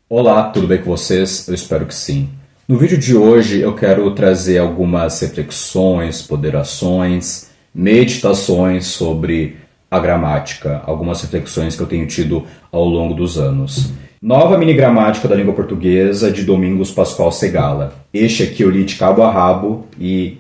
Olá, tudo bem com vocês? Eu espero que sim. No vídeo de hoje eu quero trazer algumas reflexões, ponderações, meditações sobre a gramática, algumas reflexões que eu tenho tido ao longo dos anos. Nova mini gramática da língua portuguesa de Domingos Pascoal Segala. Este aqui eu li de cabo a rabo e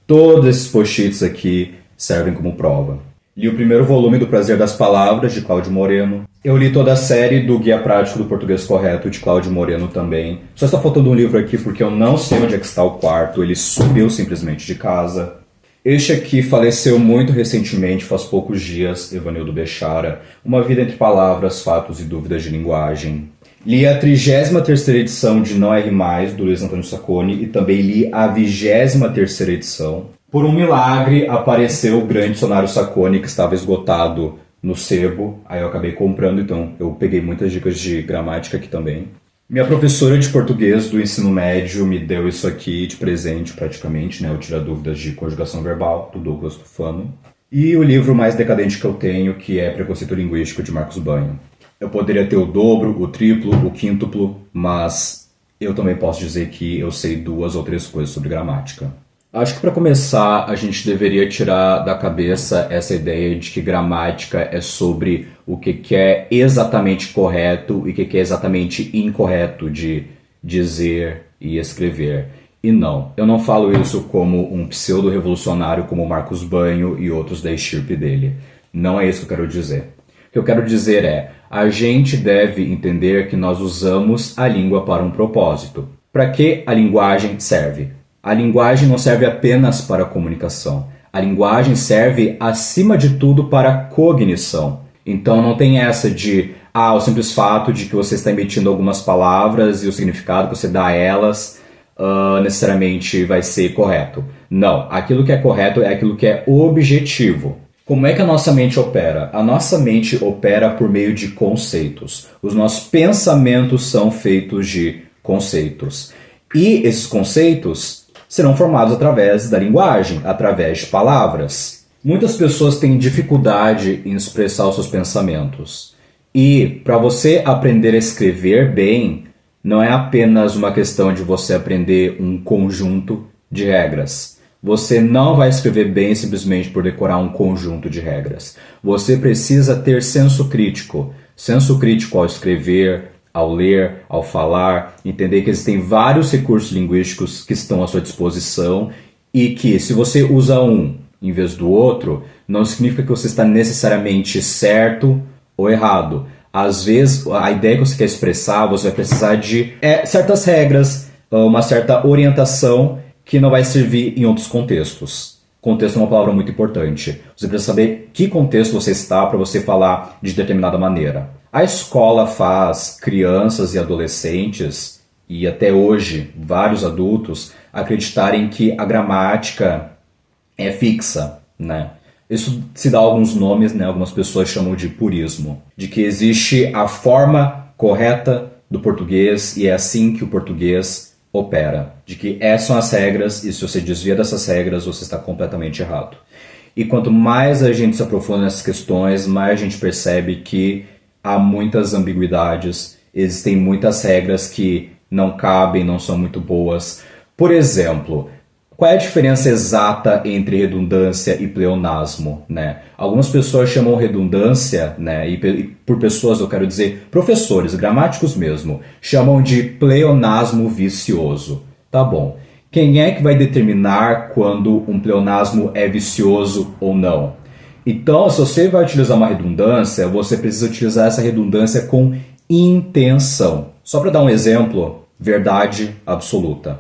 todos esses post-its aqui servem como prova. Li o primeiro volume do Prazer das Palavras, de Cláudio Moreno. Eu li toda a série do Guia Prático do Português Correto, de Cláudio Moreno também. Só está faltando um livro aqui porque eu não sei onde é que está o quarto, ele subiu simplesmente de casa. Este aqui faleceu muito recentemente, faz poucos dias, Evanildo Bechara. Uma Vida entre Palavras, Fatos e Dúvidas de Linguagem. Li a 33ª edição de Não Erre Mais, do Luiz Antônio Sacconi, e também li a 23ª edição. Por um milagre, apareceu o grande dicionário Sacconi, que estava esgotado no sebo. Aí eu acabei comprando, então eu peguei muitas dicas de gramática aqui também. Minha professora de português do ensino médio me deu isso aqui de presente, praticamente, né? O Tira Dúvidas de Conjugação Verbal, do Douglas Tufano. E o livro mais decadente que eu tenho, que é Preconceito Linguístico, de Marcos Banho. Eu poderia ter o dobro, o triplo, o quíntuplo, mas eu também posso dizer que eu sei 2 ou 3 coisas sobre gramática. Acho que para começar a gente deveria tirar da cabeça essa ideia de que gramática é sobre o que é exatamente correto e o que é exatamente incorreto de dizer e escrever. E não, eu não falo isso como um pseudo-revolucionário como Marcos Banho e outros da estirpe dele. Não é isso que eu quero dizer. O que eu quero dizer é, a gente deve entender que nós usamos a língua para um propósito. Para que a linguagem serve? A linguagem não serve apenas para a comunicação. A linguagem serve, acima de tudo, para a cognição. Então não tem essa de, o simples fato de que você está emitindo algumas palavras e o significado que você dá a elas necessariamente vai ser correto. Não, aquilo que é correto é aquilo que é objetivo. Como é que a nossa mente opera? A nossa mente opera por meio de conceitos. Os nossos pensamentos são feitos de conceitos. E esses conceitos serão formados através da linguagem, através de palavras. Muitas pessoas têm dificuldade em expressar os seus pensamentos. E para você aprender a escrever bem, não é apenas uma questão de você aprender um conjunto de regras. Você não vai escrever bem simplesmente por decorar um conjunto de regras. Você precisa ter senso crítico. Senso crítico ao escrever, ao ler, ao falar, entender que existem vários recursos linguísticos que estão à sua disposição e que se você usa um em vez do outro, não significa que você está necessariamente certo ou errado. Às vezes, a ideia que você quer expressar, você vai precisar de certas regras, uma certa orientação que não vai servir em outros contextos. Contexto é uma palavra muito importante. Você precisa saber que contexto você está para você falar de determinada maneira. A escola faz crianças e adolescentes, e até hoje vários adultos, acreditarem que a gramática é fixa, né? Isso se dá alguns nomes, né? Algumas pessoas chamam de purismo. De que existe a forma correta do português e é assim que o português opera. De que essas são as regras e se você desvia dessas regras, você está completamente errado. E quanto mais a gente se aprofunda nessas questões, mais a gente percebe que há muitas ambiguidades, existem muitas regras que não cabem, não são muito boas. Por exemplo, qual é a diferença exata entre redundância e pleonasmo, né? Algumas pessoas chamam redundância, né? E por pessoas eu quero dizer professores, gramáticos mesmo, chamam de pleonasmo vicioso. Tá bom. Quem é que vai determinar quando um pleonasmo é vicioso ou não? Então, se você vai utilizar uma redundância, você precisa utilizar essa redundância com intenção. Só para dar um exemplo, verdade absoluta.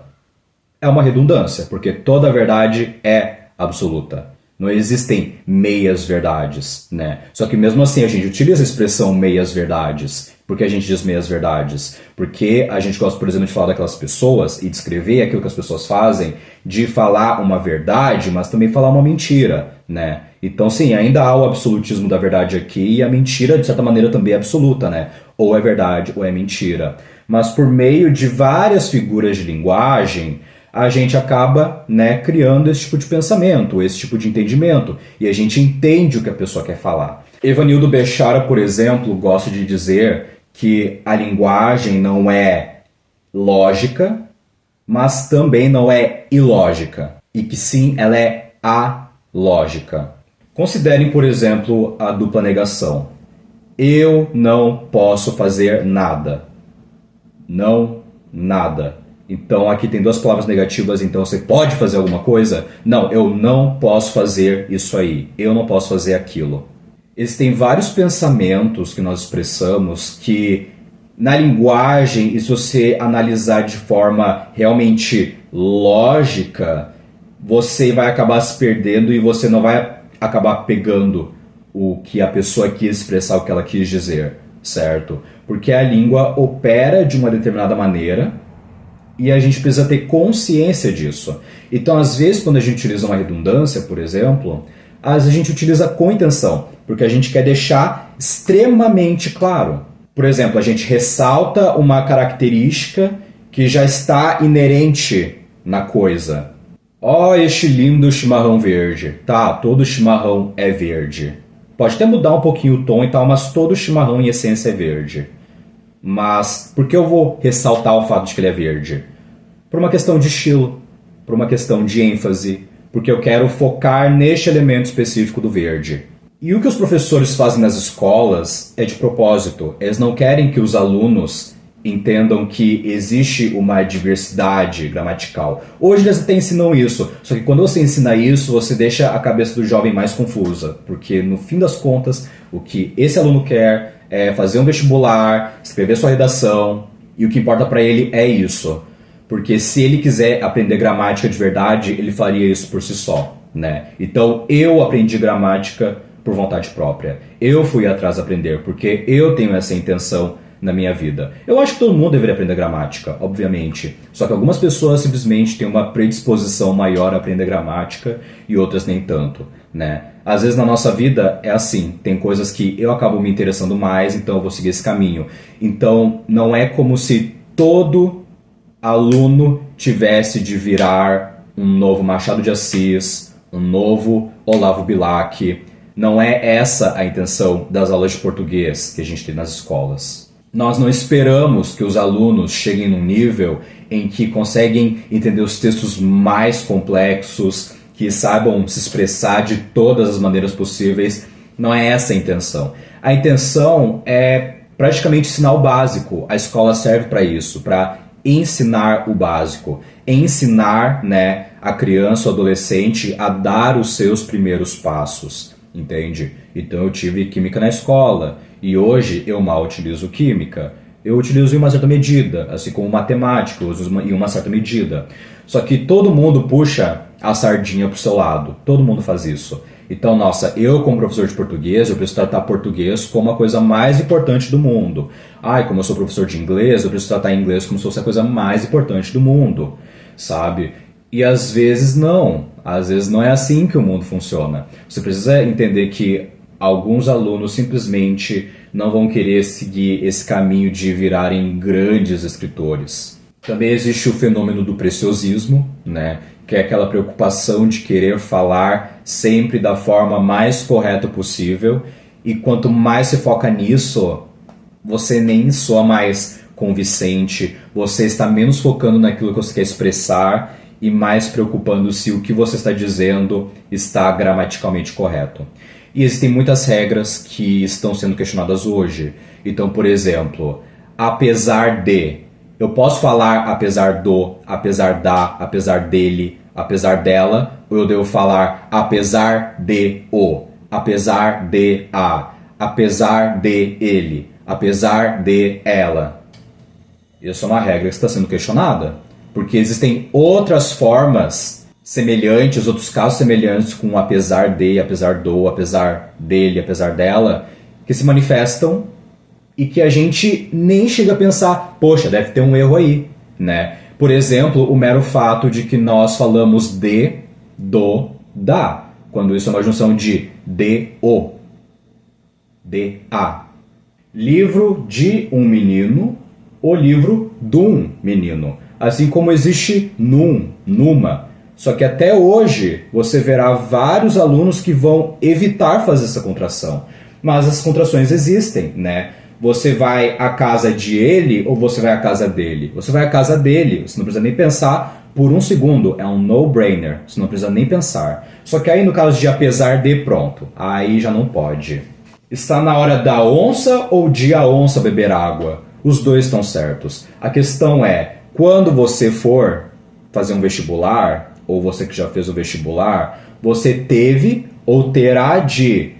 É uma redundância, porque toda verdade é absoluta. Não existem meias verdades, né? Só que mesmo assim a gente utiliza a expressão meias verdades. Por que a gente diz meias verdades? Porque a gente gosta, por exemplo, de falar daquelas pessoas e descrever aquilo que as pessoas fazem, de falar uma verdade, mas também falar uma mentira, né? Então, sim, ainda há o absolutismo da verdade aqui e a mentira, de certa maneira, também é absoluta, né? Ou é verdade ou é mentira. Mas por meio de várias figuras de linguagem, a gente acaba, né, criando esse tipo de pensamento, esse tipo de entendimento, e a gente entende o que a pessoa quer falar. Evanildo Bechara, por exemplo, gosta de dizer que a linguagem não é lógica, mas também não é ilógica, e que sim, ela é alógica. Considerem, por exemplo, a dupla negação. Eu não posso fazer nada. Não, nada. Então aqui tem duas palavras negativas, então você pode fazer alguma coisa? Não, eu não posso fazer isso aí. Eu não posso fazer aquilo. Existem vários pensamentos que nós expressamos que na linguagem, e se você analisar de forma realmente lógica, você vai acabar se perdendo e você não vai acabar pegando o que a pessoa quis expressar, o que ela quis dizer, certo? Porque a língua opera de uma determinada maneira e a gente precisa ter consciência disso. Então, às vezes, quando a gente utiliza uma redundância, por exemplo, às vezes a gente utiliza com intenção, porque a gente quer deixar extremamente claro. Por exemplo, a gente ressalta uma característica que já está inerente na coisa. Ó, este lindo chimarrão verde. Tá, todo chimarrão é verde. Pode até mudar um pouquinho o tom e tal, mas todo chimarrão em essência é verde. Mas por que eu vou ressaltar o fato de que ele é verde? Por uma questão de estilo, por uma questão de ênfase, porque eu quero focar neste elemento específico do verde. E o que os professores fazem nas escolas é de propósito. Eles não querem que os alunos entendam que existe uma diversidade gramatical. Hoje eles até ensinam isso, só que quando você ensina isso, você deixa a cabeça do jovem mais confusa, porque no fim das contas, o que esse aluno quer é fazer um vestibular, escrever sua redação, e o que importa para ele é isso. Porque se ele quiser aprender gramática de verdade, ele faria isso por si só, né? Então eu aprendi gramática por vontade própria. Eu fui atrás de aprender, porque eu tenho essa intenção na minha vida. Eu acho que todo mundo deveria aprender gramática, obviamente. Só que algumas pessoas simplesmente têm uma predisposição maior a aprender gramática e outras nem tanto, né? Às vezes na nossa vida é assim, tem coisas que eu acabo me interessando mais, então eu vou seguir esse caminho. Então não é como se todo aluno tivesse de virar um novo Machado de Assis, um novo Olavo Bilac. Não é essa a intenção das aulas de português que a gente tem nas escolas. Nós não esperamos que os alunos cheguem num nível em que conseguem entender os textos mais complexos, que saibam se expressar de todas as maneiras possíveis. Não é essa a intenção. A intenção é praticamente ensinar o básico. A escola serve para isso, para ensinar o básico. Ensinar, né, a criança ou adolescente a dar os seus primeiros passos. Entende? Então eu tive química na escola e hoje eu mal utilizo química. Eu utilizo em uma certa medida, assim como matemática, eu uso em uma certa medida. Só que todo mundo puxa a sardinha pro seu lado, todo mundo faz isso. Então, nossa, eu como professor de português, eu preciso tratar português como a coisa mais importante do mundo. Ai, como eu sou professor de inglês, eu preciso tratar inglês como se fosse a coisa mais importante do mundo, sabe? E às vezes não é assim que o mundo funciona. Você precisa entender que alguns alunos simplesmente não vão querer seguir esse caminho de virarem grandes escritores. Também existe o fenômeno do preciosismo, né? Que é aquela preocupação de querer falar sempre da forma mais correta possível, e quanto mais se foca nisso, você nem soa mais convincente, você está menos focando naquilo que você quer expressar e mais preocupando se o que você está dizendo está gramaticalmente correto. E existem muitas regras que estão sendo questionadas hoje. Então, por exemplo, apesar de, eu posso falar apesar do, apesar da, apesar dele, apesar dela, ou eu devo falar apesar de o, apesar de a, apesar de ele, apesar de ela. Isso é uma regra que está sendo questionada, porque existem outras formas semelhantes, outros casos semelhantes com apesar de, apesar do, apesar dele, apesar dela, que se manifestam e que a gente nem chega a pensar, poxa, deve ter um erro aí, né? Por exemplo, o mero fato de que nós falamos de, do, da, quando isso é uma junção de o, de, a. Livro de um menino, o livro de um menino. Assim como existe num, numa. Só que até hoje você verá vários alunos que vão evitar fazer essa contração. Mas as contrações existem, né? Você vai à casa de ele ou você vai à casa dele? Você vai à casa dele, você não precisa nem pensar por um segundo, é um no-brainer, você não precisa nem pensar. Só que aí no caso de apesar de, pronto, aí já não pode. Está na hora da onça ou de a onça beber água? Os dois estão certos. A questão é, quando você for fazer um vestibular, ou você que já fez o vestibular, você teve ou terá de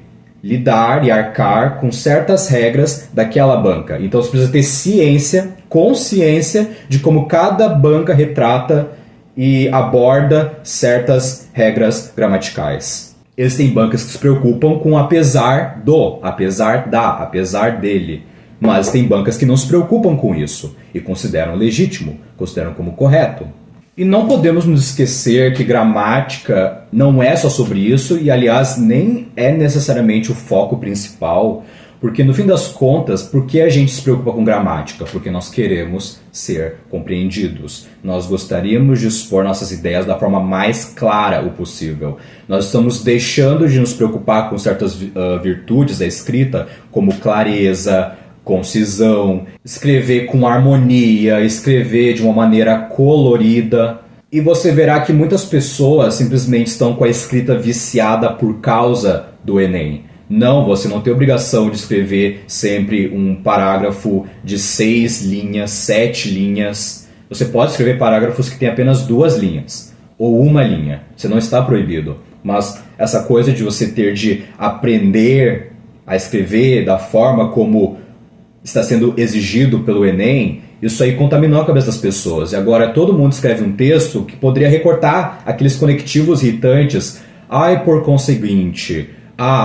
lidar e arcar com certas regras daquela banca. Então você precisa ter ciência, consciência de como cada banca retrata e aborda certas regras gramaticais. Existem bancas que se preocupam com apesar do, apesar da, apesar dele. Mas tem bancas que não se preocupam com isso e consideram legítimo, consideram como correto. E não podemos nos esquecer que gramática não é só sobre isso e, aliás, nem é necessariamente o foco principal, porque, no fim das contas, por que a gente se preocupa com gramática? Porque nós queremos ser compreendidos. Nós gostaríamos de expor nossas ideias da forma mais clara o possível. Nós estamos deixando de nos preocupar com certas virtudes da escrita, como clareza, concisão, escrever com harmonia, escrever de uma maneira colorida. E você verá que muitas pessoas simplesmente estão com a escrita viciada por causa do Enem. Não, você não tem obrigação de escrever sempre um parágrafo de 6 linhas, 7 linhas. Você pode escrever parágrafos que têm apenas 2 linhas, ou 1 linha. Você não está proibido. Mas essa coisa de você ter de aprender a escrever da forma como está sendo exigido pelo Enem, isso aí contaminou a cabeça das pessoas. E agora todo mundo escreve um texto que poderia recortar aqueles conectivos irritantes. Ai, por conseguinte.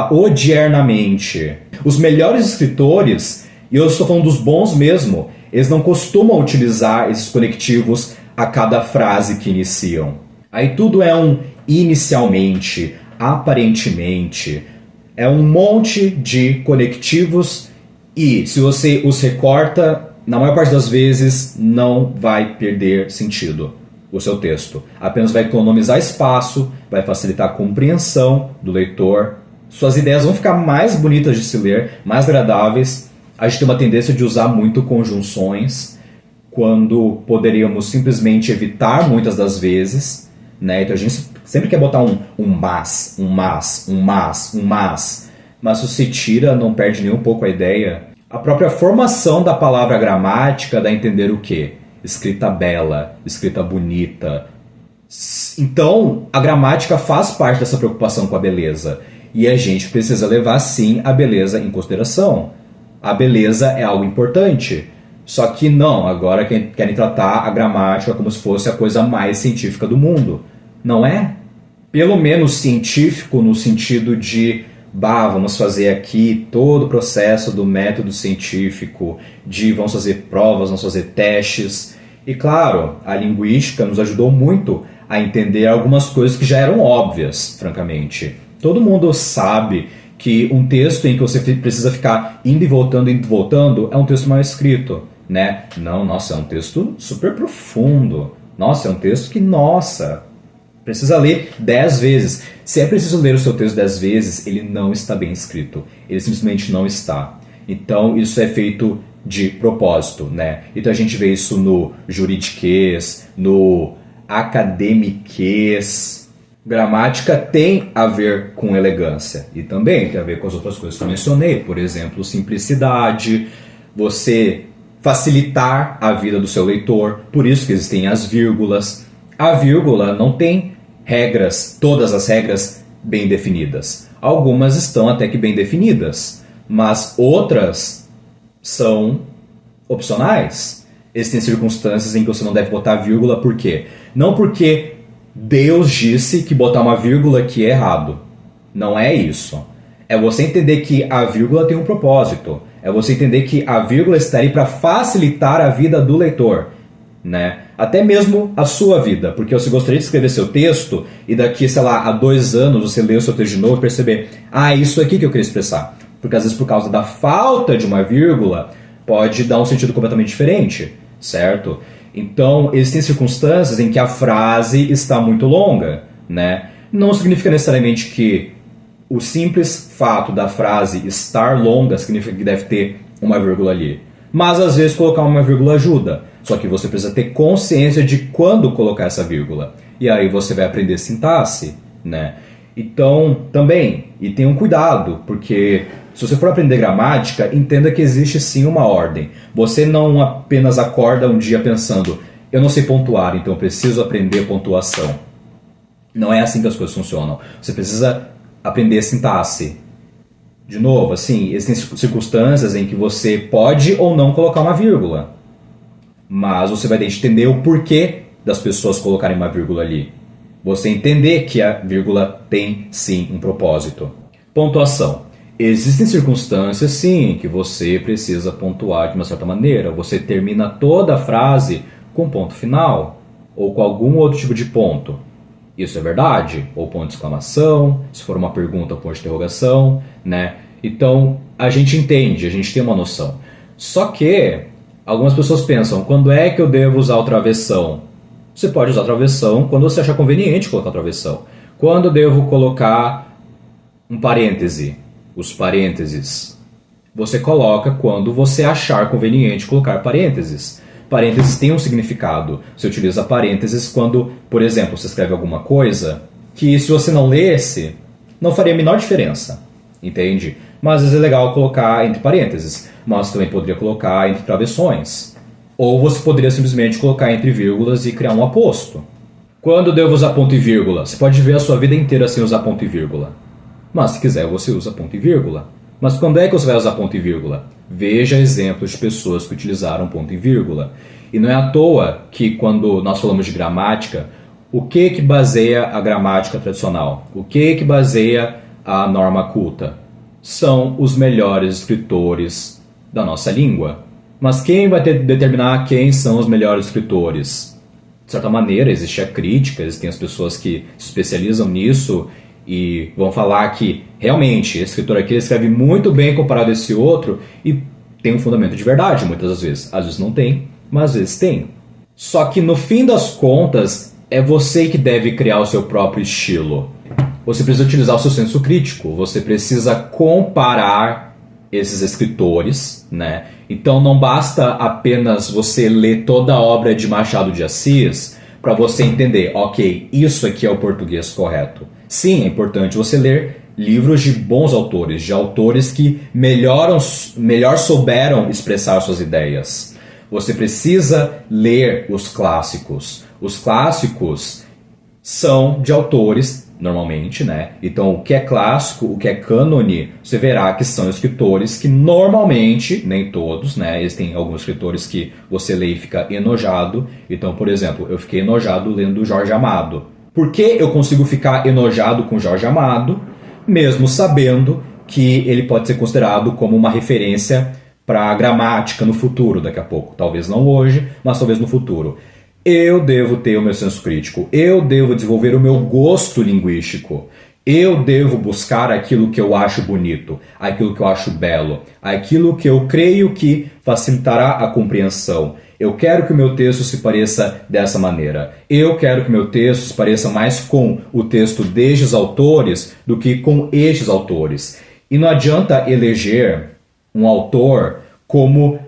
Odiernamente. Os melhores escritores, e eu estou falando dos bons mesmo, eles não costumam utilizar esses conectivos a cada frase que iniciam. Aí tudo é um inicialmente, aparentemente. É um monte de conectivos e se você os recorta, na maior parte das vezes não vai perder sentido o seu texto. Apenas vai economizar espaço, vai facilitar a compreensão do leitor. Suas ideias vão ficar mais bonitas de se ler, mais agradáveis. A gente tem uma tendência de usar muito conjunções, quando poderíamos simplesmente evitar muitas das vezes, né? Então a gente sempre quer botar um mas, um mas, um mas, um mas. Mas se você tira, não perde nem um pouco a ideia. A própria formação da palavra gramática dá a entender o quê? Escrita bela, escrita bonita. Então, a gramática faz parte dessa preocupação com a beleza. E a gente precisa levar, sim, a beleza em consideração. A beleza é algo importante. Só que não, agora querem tratar a gramática como se fosse a coisa mais científica do mundo. Não é? Pelo menos científico no sentido de vamos fazer aqui todo o processo do método científico, vamos fazer provas, vamos fazer testes. E claro, a linguística nos ajudou muito a entender algumas coisas que já eram óbvias, francamente. Todo mundo sabe que um texto em que você precisa ficar indo e voltando, é um texto mal escrito, né? Não, nossa, é um texto super profundo. Nossa, é um texto que, precisa ler 10 vezes. Se é preciso ler o seu texto 10 vezes, ele não está bem escrito. Ele simplesmente não está. Então, isso é feito de propósito, né? Então, a gente vê isso no juridiquês, no academiquês. Gramática tem a ver com elegância. E também tem a ver com as outras coisas que eu mencionei. Por exemplo, simplicidade, você facilitar a vida do seu leitor. Por isso que existem as vírgulas. A vírgula não tem regras, todas as regras bem definidas. Algumas estão até que bem definidas, mas outras são opcionais. Existem circunstâncias em que você não deve botar vírgula, por quê? Não porque Deus disse que botar uma vírgula aqui é errado. Não é isso. É você entender que a vírgula tem um propósito. É você entender que a vírgula está aí para facilitar a vida do leitor, né? Até mesmo a sua vida, porque você gostaria de escrever seu texto e daqui, sei lá, a 2 anos você lê o seu texto de novo e perceber, isso aqui que eu queria expressar. Porque às vezes por causa da falta de uma vírgula pode dar um sentido completamente diferente, certo? Então existem circunstâncias em que a frase está muito longa, né? Não significa necessariamente que o simples fato da frase estar longa significa que deve ter uma vírgula ali. Mas às vezes colocar uma vírgula ajuda. Só que você precisa ter consciência de quando colocar essa vírgula. E aí você vai aprender sintaxe, né? Então, também, e tenha um cuidado, porque se você for aprender gramática, entenda que existe sim uma ordem. Você não apenas acorda um dia pensando, eu não sei pontuar, então eu preciso aprender pontuação. Não é assim que as coisas funcionam. Você precisa aprender sintaxe. De novo, assim, existem circunstâncias em que você pode ou não colocar uma vírgula. Mas você vai ter que entender o porquê das pessoas colocarem uma vírgula ali. Você entender que a vírgula tem sim um propósito. Pontuação. Existem circunstâncias sim em que você precisa pontuar de uma certa maneira. Você termina toda a frase com ponto final ou com algum outro tipo de ponto. Isso é verdade? Ou ponto de exclamação, se for uma pergunta, ponto de interrogação, né? Então, a gente entende, a gente tem uma noção. Só que algumas pessoas pensam, quando é que eu devo usar o travessão? Você pode usar travessão quando você achar conveniente colocar travessão. Quando eu devo colocar um parêntese? Os parênteses. Você coloca quando você achar conveniente colocar parênteses. Parênteses tem um significado. Você utiliza parênteses quando, por exemplo, você escreve alguma coisa que se você não lesse, não faria a menor diferença. Entende? Mas às vezes é legal colocar entre parênteses. Mas também poderia colocar entre travessões. Ou você poderia simplesmente colocar entre vírgulas e criar um aposto. Quando eu devo usar ponto e vírgula? Você pode ver a sua vida inteira sem usar ponto e vírgula. Mas se quiser você usa ponto e vírgula. Mas quando é que você vai usar ponto e vírgula? Veja exemplos de pessoas que utilizaram ponto e vírgula. E não é à toa que quando nós falamos de gramática, o que baseia a gramática tradicional? O que baseia a norma culta? São os melhores escritores da nossa língua. Mas quem vai determinar quem são os melhores escritores? De certa maneira, existe a crítica, existem as pessoas que se especializam nisso e vão falar que realmente esse escritor aqui escreve muito bem comparado a esse outro e tem um fundamento de verdade muitas das vezes. Às vezes não tem, mas às vezes tem. Só que no fim das contas, é você que deve criar o seu próprio estilo. Você precisa utilizar o seu senso crítico, você precisa comparar esses escritores, né? Então não basta apenas você ler toda a obra de Machado de Assis para você entender, ok, isso aqui é o português correto. Sim, é importante você ler livros de bons autores, de autores que melhor souberam expressar suas ideias. Você precisa ler os clássicos. Os clássicos são de autores, normalmente, né? Então, o que é clássico, o que é cânone, você verá que são escritores que normalmente, nem todos, né? Existem alguns escritores que você lê e fica enojado. Então, por exemplo, eu fiquei enojado lendo Jorge Amado. Por que eu consigo ficar enojado com Jorge Amado, mesmo sabendo que ele pode ser considerado como uma referência para a gramática no futuro, daqui a pouco? Talvez não hoje, mas talvez no futuro. Eu devo ter o meu senso crítico, eu devo desenvolver o meu gosto linguístico, eu devo buscar aquilo que eu acho bonito, aquilo que eu acho belo, aquilo que eu creio que facilitará a compreensão. Eu quero que o meu texto se pareça dessa maneira. Eu quero que o meu texto se pareça mais com o texto destes autores do que com estes autores. E não adianta eleger um autor como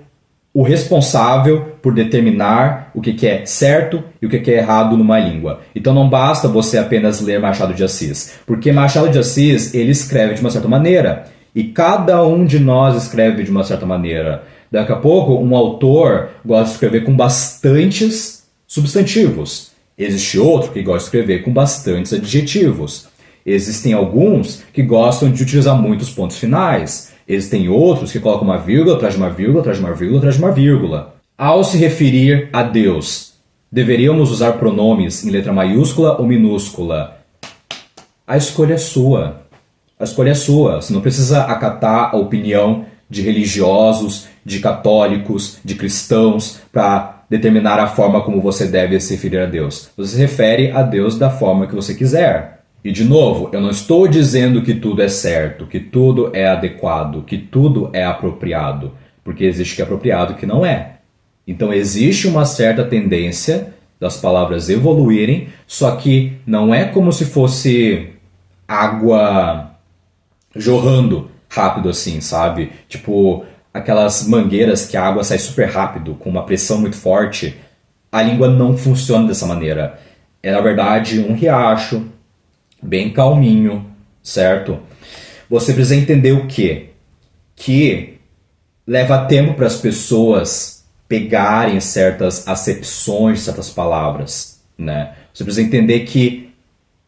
o responsável por determinar o que é certo e o que é errado numa língua. Então não basta você apenas ler Machado de Assis, porque Machado de Assis, ele escreve de uma certa maneira, e cada um de nós escreve de uma certa maneira. Daqui a pouco, um autor gosta de escrever com bastantes substantivos. Existe outro que gosta de escrever com bastantes adjetivos. Existem alguns que gostam de utilizar muitos pontos finais. Existem outros que colocam uma vírgula atrás de uma vírgula, atrás de uma vírgula, atrás de uma vírgula. Ao se referir a Deus, deveríamos usar pronomes em letra maiúscula ou minúscula? A escolha é sua. A escolha é sua. Você não precisa acatar a opinião de religiosos, de católicos, de cristãos para determinar a forma como você deve se referir a Deus. Você se refere a Deus da forma que você quiser. E de novo, eu não estou dizendo que tudo é certo, que tudo é adequado, que tudo é apropriado, porque existe que é apropriado e que não é. Então existe uma certa tendência das palavras evoluírem, só que não é como se fosse água jorrando rápido assim, sabe? Tipo, aquelas mangueiras que a água sai super rápido, com uma pressão muito forte, a língua não funciona dessa maneira. É, na verdade, um riacho, bem calminho, certo? Você precisa entender o quê? Que leva tempo para as pessoas pegarem certas acepções de certas palavras, né? Você precisa entender que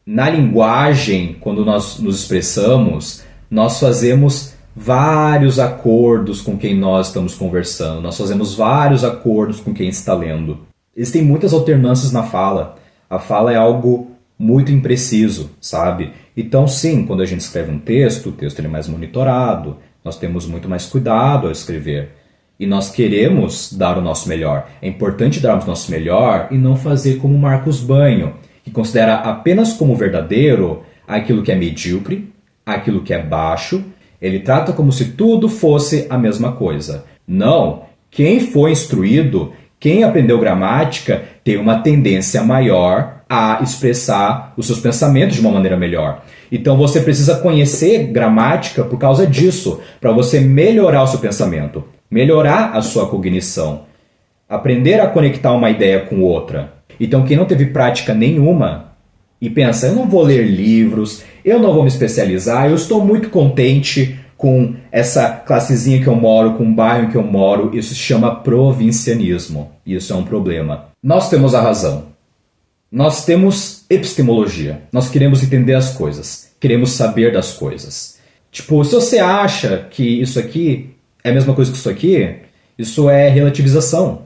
na linguagem, quando nós nos expressamos, nós fazemos vários acordos com quem nós estamos conversando, nós fazemos vários acordos com quem está lendo. Existem muitas alternâncias na fala. A fala é algo muito impreciso, sabe? Então, sim, quando a gente escreve um texto, o texto ele é mais monitorado, nós temos muito mais cuidado ao escrever. E nós queremos dar o nosso melhor. É importante darmos o nosso melhor e não fazer como Marcos Banho, que considera apenas como verdadeiro aquilo que é medíocre, aquilo que é baixo. Ele trata como se tudo fosse a mesma coisa. Não, quem foi instruído, quem aprendeu gramática, tem uma tendência maior a expressar os seus pensamentos de uma maneira melhor. Então você precisa conhecer gramática por causa disso, para você melhorar o seu pensamento, melhorar a sua cognição, aprender a conectar uma ideia com outra. Então quem não teve prática nenhuma e pensa, eu não vou ler livros, eu não vou me especializar, eu estou muito contente com essa classezinha que eu moro, com o bairro que eu moro, isso se chama provincianismo. Isso é um problema. Nós temos a razão. Nós temos epistemologia. Nós queremos entender as coisas. Queremos saber das coisas. Tipo, se você acha que isso aqui é a mesma coisa que isso é relativização.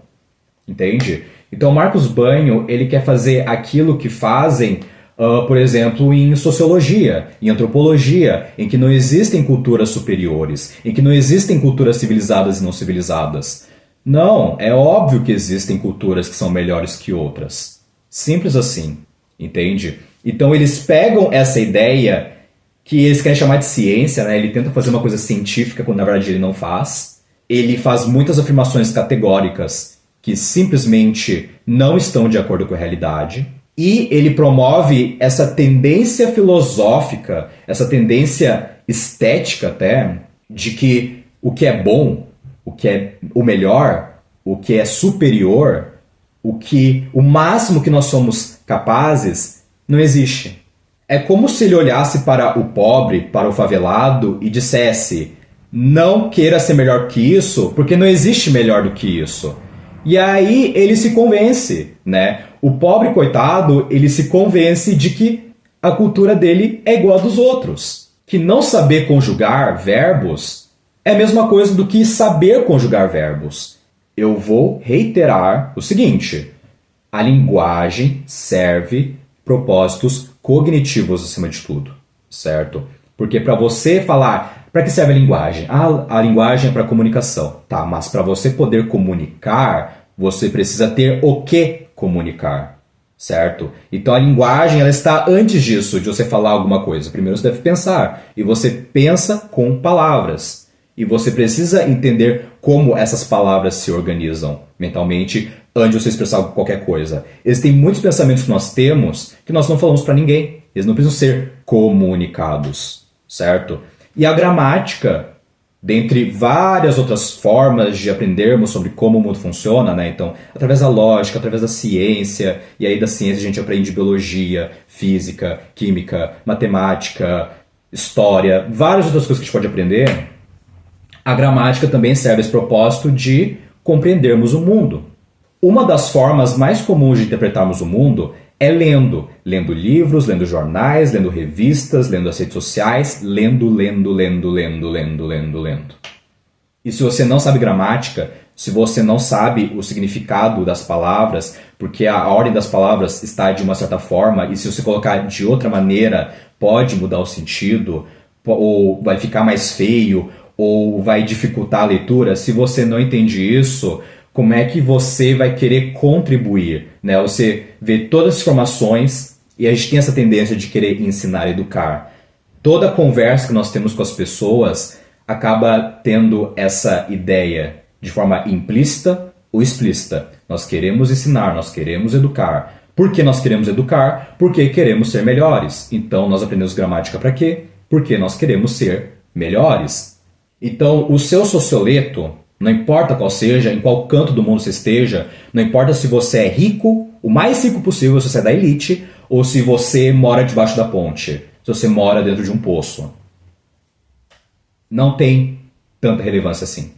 Entende? Então, Marcos Banho, ele quer fazer aquilo que fazem, por exemplo, em sociologia, em antropologia, em que não existem culturas superiores, em que não existem culturas civilizadas e não civilizadas. Não, é óbvio que existem culturas que são melhores que outras. Simples assim, entende? Então eles pegam essa ideia que eles querem chamar de ciência, né? Ele tenta fazer uma coisa científica quando na verdade ele não faz. Ele faz muitas afirmações categóricas que simplesmente não estão de acordo com a realidade. E ele promove essa tendência filosófica, essa tendência estética até, de que o que é bom, o que é o melhor, o que é superior, o máximo que nós somos capazes, não existe. É como se ele olhasse para o pobre, para o favelado e dissesse, não queira ser melhor que isso, porque não existe melhor do que isso. E aí ele se convence, né? O pobre coitado, ele se convence de que a cultura dele é igual a dos outros. Que não saber conjugar verbos é a mesma coisa do que saber conjugar verbos. Eu vou reiterar o seguinte, a linguagem serve propósitos cognitivos acima de tudo, certo? Porque para você falar, para que serve a linguagem? A linguagem é para comunicação, tá? Mas para você poder comunicar, você precisa ter o que comunicar, certo? Então a linguagem ela está antes disso, de você falar alguma coisa. Primeiro você deve pensar, e você pensa com palavras. E você precisa entender como essas palavras se organizam mentalmente antes de você expressar qualquer coisa. Existem muitos pensamentos que nós temos que nós não falamos para ninguém. Eles não precisam ser comunicados, certo? E a gramática, dentre várias outras formas de aprendermos sobre como o mundo funciona, né? Então, através da lógica, através da ciência, e aí da ciência a gente aprende biologia, física, química, matemática, história, várias outras coisas que a gente pode aprender. A gramática também serve a esse propósito de compreendermos o mundo. Uma das formas mais comuns de interpretarmos o mundo é lendo. Lendo livros, lendo jornais, lendo revistas, lendo as redes sociais, lendo. E se você não sabe gramática, se você não sabe o significado das palavras, porque a ordem das palavras está de uma certa forma, e se você colocar de outra maneira, pode mudar o sentido, ou vai ficar mais feio, ou vai dificultar a leitura, se você não entende isso, como é que você vai querer contribuir? Né? Você vê todas as informações e a gente tem essa tendência de querer ensinar e educar. Toda conversa que nós temos com as pessoas acaba tendo essa ideia de forma implícita ou explícita. Nós queremos ensinar, nós queremos educar. Por que nós queremos educar? Porque queremos ser melhores. Então nós aprendemos gramática para quê? Porque nós queremos ser melhores. Então, o seu socioleto, não importa qual seja, em qual canto do mundo você esteja, não importa se você é rico, o mais rico possível, se você é da elite, ou se você mora debaixo da ponte, se você mora dentro de um poço. Não tem tanta relevância assim.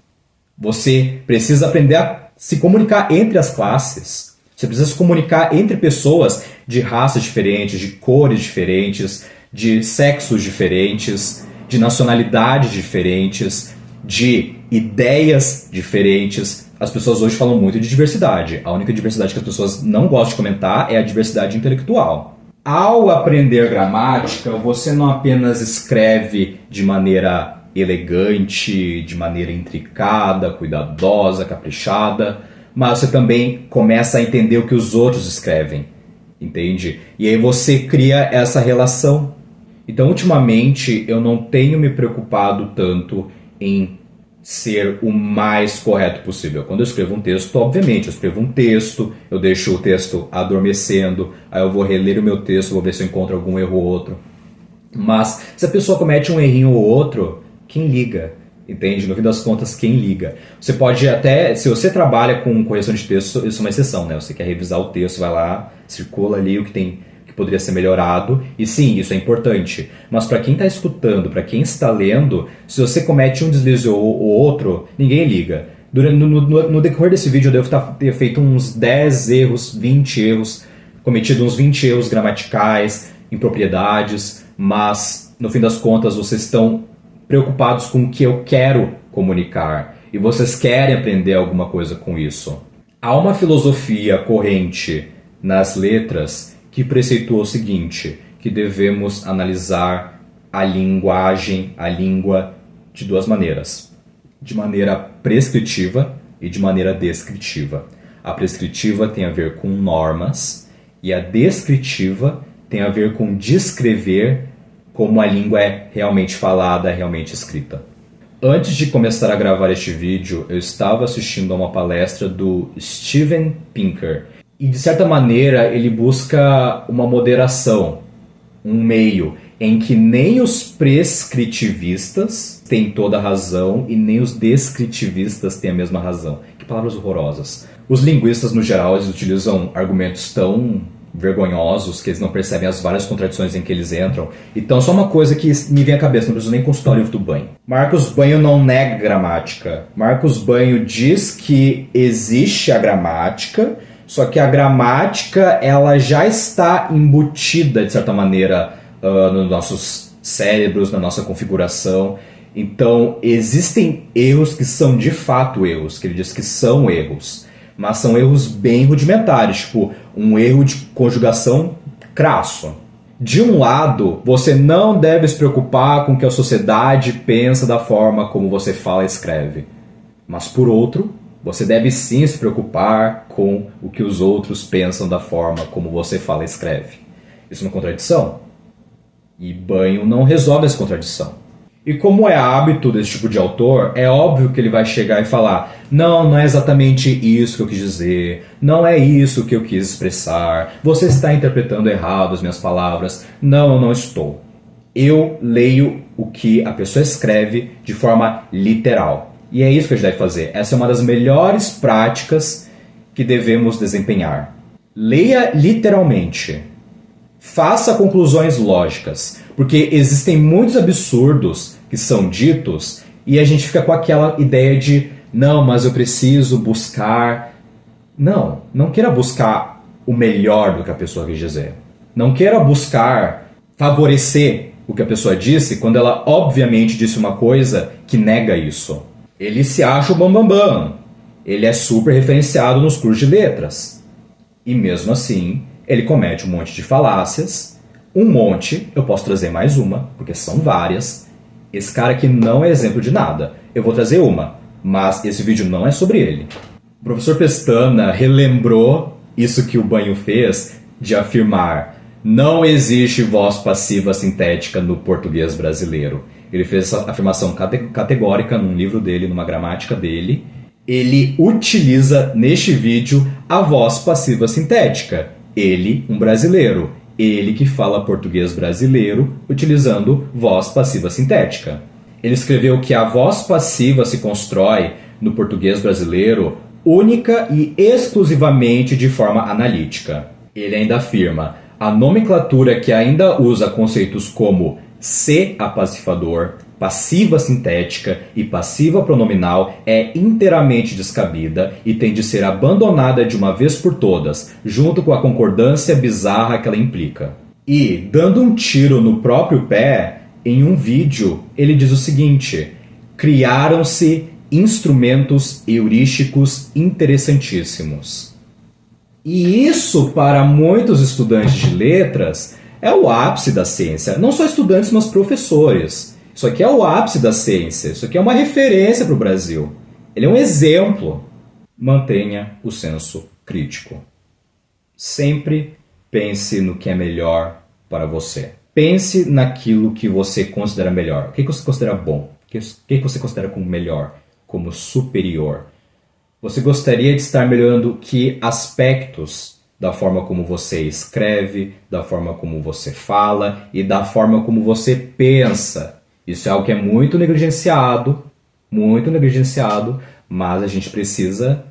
Você precisa aprender a se comunicar entre as classes. Você precisa se comunicar entre pessoas de raças diferentes, de cores diferentes, de sexos diferentes, de nacionalidades diferentes, de ideias diferentes. As pessoas hoje falam muito de diversidade. A única diversidade que as pessoas não gostam de comentar é a diversidade intelectual. Ao aprender gramática, você não apenas escreve de maneira elegante, de maneira intricada, cuidadosa, caprichada, mas você também começa a entender o que os outros escrevem, entende? E aí você cria essa relação. Então, ultimamente, eu não tenho me preocupado tanto em ser o mais correto possível. Quando eu escrevo um texto, obviamente, eu escrevo um texto, eu deixo o texto adormecendo, aí eu vou reler o meu texto, vou ver se eu encontro algum erro ou outro. Mas se a pessoa comete um errinho ou outro, quem liga? Entende? No fim das contas, quem liga? Você pode até, se você trabalha com correção de texto, isso é uma exceção, né? Você quer revisar o texto, vai lá, circula ali o que tem, que poderia ser melhorado, e sim, isso é importante. Mas para quem está escutando, para quem está lendo, se você comete um deslize ou outro, ninguém liga. No decorrer desse vídeo eu devo ter feito uns 10 erros, 20 erros, cometido uns 20 erros gramaticais, impropriedades, mas no fim das contas vocês estão preocupados com o que eu quero comunicar e vocês querem aprender alguma coisa com isso. Há uma filosofia corrente nas letras que preceitua o seguinte, que devemos analisar a linguagem, a língua, de duas maneiras. De maneira prescritiva e de maneira descritiva. A prescritiva tem a ver com normas e a descritiva tem a ver com descrever como a língua é realmente falada, realmente escrita. Antes de começar a gravar este vídeo, eu estava assistindo a uma palestra do Steven Pinker. E, de certa maneira, ele busca uma moderação, um meio, em que nem os prescritivistas têm toda a razão e nem os descritivistas têm a mesma razão. Que palavras horrorosas. Os linguistas, no geral, eles utilizam argumentos tão vergonhosos que eles não percebem as várias contradições em que eles entram. Então, só uma coisa que me vem à cabeça, não preciso nem consultar o livro do Banho. Marcos Banho não nega gramática. Marcos Banho diz que existe a gramática, só que a gramática ela já está embutida, de certa maneira, nos nossos cérebros, na nossa configuração. Então, existem erros que são de fato erros, que ele diz que são erros. Mas são erros bem rudimentares, tipo um erro de conjugação crasso. De um lado, você não deve se preocupar com o que a sociedade pensa da forma como você fala e escreve. Mas por outro, você deve sim se preocupar com o que os outros pensam da forma como você fala e escreve. Isso é uma contradição. E Banho não resolve essa contradição. E como é hábito desse tipo de autor, é óbvio que ele vai chegar e falar: não é exatamente isso que eu quis dizer, não é isso que eu quis expressar, você está interpretando errado as minhas palavras. Não, eu não estou. Eu leio o que a pessoa escreve de forma literal. E é isso que a gente deve fazer. Essa é uma das melhores práticas que devemos desempenhar. Leia literalmente. Faça conclusões lógicas, porque existem muitos absurdos que são ditos e a gente fica com aquela ideia de não, mas eu preciso buscar. Não queira buscar o melhor do que a pessoa quis dizer. Não queira buscar favorecer o que a pessoa disse quando ela obviamente disse uma coisa que nega isso. Ele se acha o bambambam. Ele é super referenciado nos cursos de letras. E mesmo assim, ele comete um monte de falácias. Um monte, eu posso trazer mais uma, porque são várias. Esse cara aqui não é exemplo de nada. Eu vou trazer uma, mas esse vídeo não é sobre ele. O professor Pestana relembrou isso que o Banho fez de afirmar: não existe voz passiva sintética no português brasileiro. Ele fez essa afirmação categórica num livro dele, numa gramática dele. Ele utiliza neste vídeo a voz passiva sintética. Ele, um brasileiro. Ele que fala português brasileiro utilizando voz passiva sintética. Ele escreveu que a voz passiva se constrói, no português brasileiro, única e exclusivamente de forma analítica. Ele ainda afirma: a nomenclatura que ainda usa conceitos como se apacifador, passiva sintética e passiva pronominal é inteiramente descabida e tem de ser abandonada de uma vez por todas, junto com a concordância bizarra que ela implica. E, dando um tiro no próprio pé, em um vídeo ele diz o seguinte: criaram-se instrumentos heurísticos interessantíssimos. E isso, para muitos estudantes de letras, é o ápice da ciência. Não só estudantes, mas professores. Isso aqui é o ápice da ciência. Isso aqui é uma referência para o Brasil. Ele é um exemplo. Mantenha o senso crítico. Sempre pense no que é melhor para você. Pense naquilo que você considera melhor. O que você considera bom? O que você considera como melhor? Como superior? Você gostaria de estar melhorando que aspectos da forma como você escreve, da forma como você fala e da forma como você pensa? Isso é algo que é muito negligenciado, mas a gente precisa,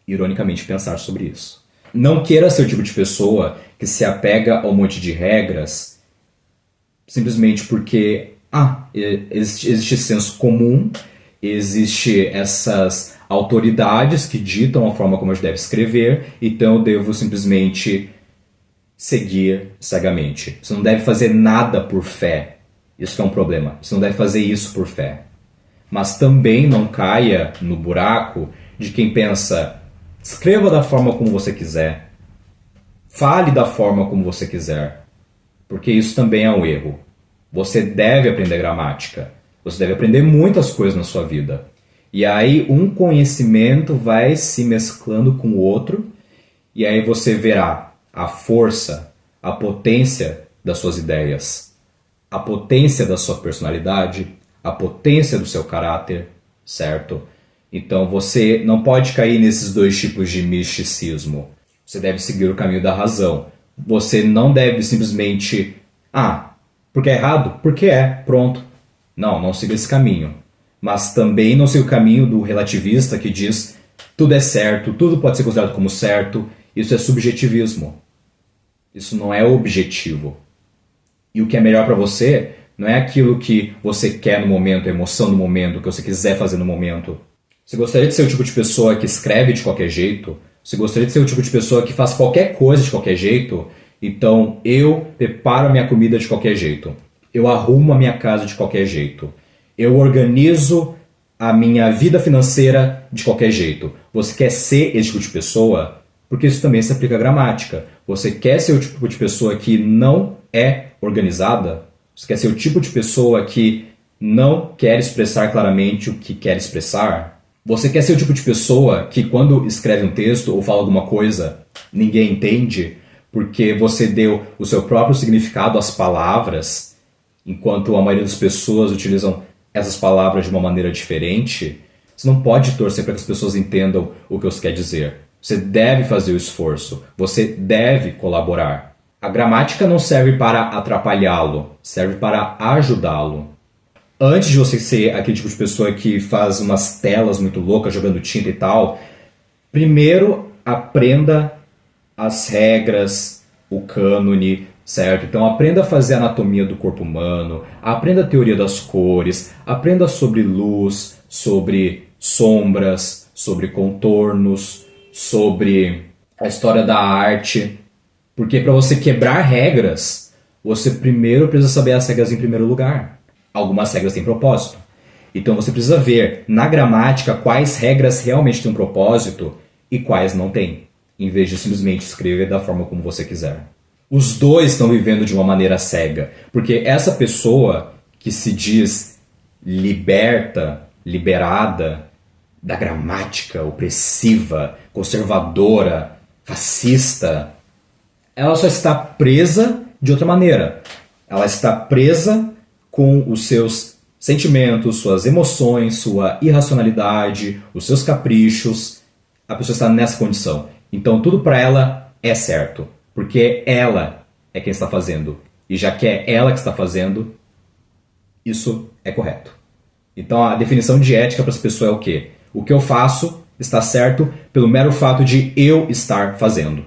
ironicamente, pensar sobre isso. Não queira ser o tipo de pessoa que se apega a um monte de regras simplesmente porque existe senso comum, existe essas autoridades que ditam a forma como a gente deve escrever, então eu devo simplesmente seguir cegamente. Você não deve fazer nada por fé. Isso é um problema. Você não deve fazer isso por fé. Mas também não caia no buraco de quem pensa: escreva da forma como você quiser, fale da forma como você quiser, porque isso também é um erro. Você deve aprender gramática. Você deve aprender muitas coisas na sua vida. E aí um conhecimento vai se mesclando com o outro, e aí você verá a força, a potência das suas ideias, a potência da sua personalidade, a potência do seu caráter, certo? Então você não pode cair nesses dois tipos de misticismo. Você deve seguir o caminho da razão. Você não deve simplesmente... porque é errado? Porque é, pronto. Não siga esse caminho. Mas também não siga o caminho do relativista que diz tudo é certo, tudo pode ser considerado como certo. Isso é subjetivismo. Isso não é objetivo. E o que é melhor para você não é aquilo que você quer no momento, a emoção no momento, o que você quiser fazer no momento. Você gostaria de ser o tipo de pessoa que escreve de qualquer jeito? Você gostaria de ser o tipo de pessoa que faz qualquer coisa de qualquer jeito? Então eu preparo a minha comida de qualquer jeito. Eu arrumo a minha casa de qualquer jeito. Eu organizo a minha vida financeira de qualquer jeito. Você quer ser esse tipo de pessoa? Porque isso também se aplica à gramática. Você quer ser o tipo de pessoa que não é organizada? Você quer ser o tipo de pessoa que não quer expressar claramente o que quer expressar? Você quer ser o tipo de pessoa que quando escreve um texto ou fala alguma coisa, ninguém entende? Porque você deu o seu próprio significado às palavras, enquanto a maioria das pessoas utilizam essas palavras de uma maneira diferente? Você não pode torcer para que as pessoas entendam o que você quer dizer. Você deve fazer o esforço. Você deve colaborar. A gramática não serve para atrapalhá-lo, serve para ajudá-lo. Antes de você ser aquele tipo de pessoa que faz umas telas muito loucas jogando tinta e tal, primeiro aprenda as regras, o cânone, certo? Então aprenda a fazer a anatomia do corpo humano, aprenda a teoria das cores, aprenda sobre luz, sobre sombras, sobre contornos, sobre a história da arte. Porque para você quebrar regras, você primeiro precisa saber as regras em primeiro lugar. Algumas regras têm propósito. Então você precisa ver na gramática quais regras realmente têm um propósito e quais não têm, em vez de simplesmente escrever da forma como você quiser. Os dois estão vivendo de uma maneira cega, porque essa pessoa que se diz liberada da gramática opressiva, conservadora, fascista, ela só está presa de outra maneira. Ela está presa com os seus sentimentos, suas emoções, sua irracionalidade, os seus caprichos. A pessoa está nessa condição. Então tudo para ela é certo, porque ela é quem está fazendo. E já que é ela que está fazendo, isso é correto. Então a definição de ética para essa pessoa é o quê? O que eu faço está certo pelo mero fato de eu estar fazendo.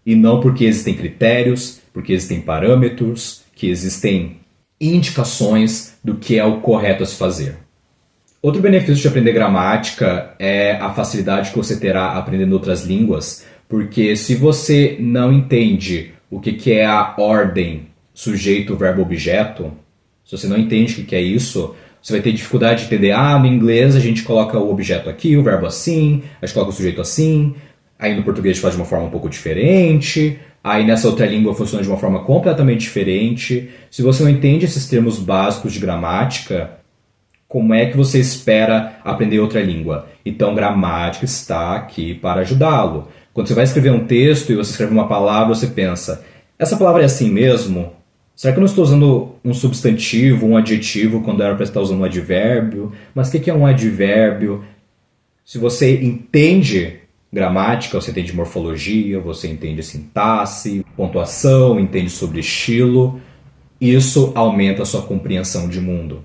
E não porque existem critérios, porque existem parâmetros, que existem indicações do que é o correto a se fazer. Outro benefício de aprender gramática é a facilidade que você terá aprendendo outras línguas, porque se você não entende o que é a ordem sujeito, verbo, objeto, se você não entende o que é isso, você vai ter dificuldade de entender, no inglês a gente coloca o objeto aqui, o verbo assim, a gente coloca o sujeito assim, aí no português a gente faz de uma forma um pouco diferente, aí nessa outra língua funciona de uma forma completamente diferente. Se você não entende esses termos básicos de gramática, como é que você espera aprender outra língua? Então, gramática está aqui para ajudá-lo. Quando você vai escrever um texto e você escreve uma palavra, você pensa, essa palavra é assim mesmo? Será que eu não estou usando um substantivo, um adjetivo, quando era para estar usando um advérbio? Mas o que é um advérbio? Se você entende gramática, você entende morfologia, você entende sintaxe, pontuação, entende sobre estilo, isso aumenta a sua compreensão de mundo.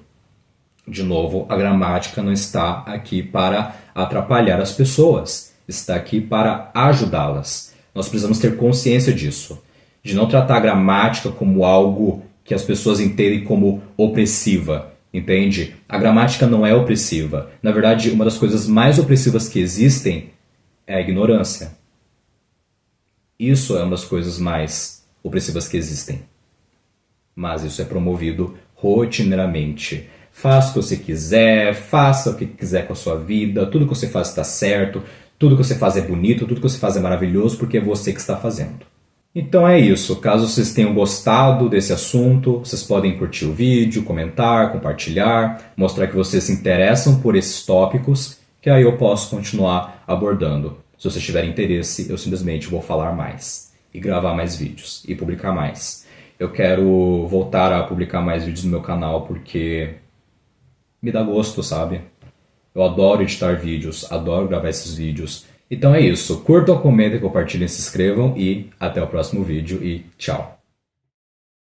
De novo, a gramática não está aqui para atrapalhar as pessoas, está aqui para ajudá-las. Nós precisamos ter consciência disso, de não tratar a gramática como algo que as pessoas entendem como opressiva, entende? A gramática não é opressiva. Na verdade, uma das coisas mais opressivas que existem é a ignorância. Isso é uma das coisas mais opressivas que existem. Mas isso é promovido rotineiramente. Faça o que você quiser, faça o que quiser com a sua vida, tudo que você faz está certo, tudo que você faz é bonito, tudo que você faz é maravilhoso porque é você que está fazendo. Então é isso, caso vocês tenham gostado desse assunto, vocês podem curtir o vídeo, comentar, compartilhar, mostrar que vocês se interessam por esses tópicos, que aí eu posso continuar abordando. Se vocês tiverem interesse, eu simplesmente vou falar mais, e gravar mais vídeos, e publicar mais. Eu quero voltar a publicar mais vídeos no meu canal porque me dá gosto, sabe? Eu adoro editar vídeos, adoro gravar esses vídeos. Então é isso. Curtam, comentem, compartilhem, se inscrevam e até o próximo vídeo e tchau.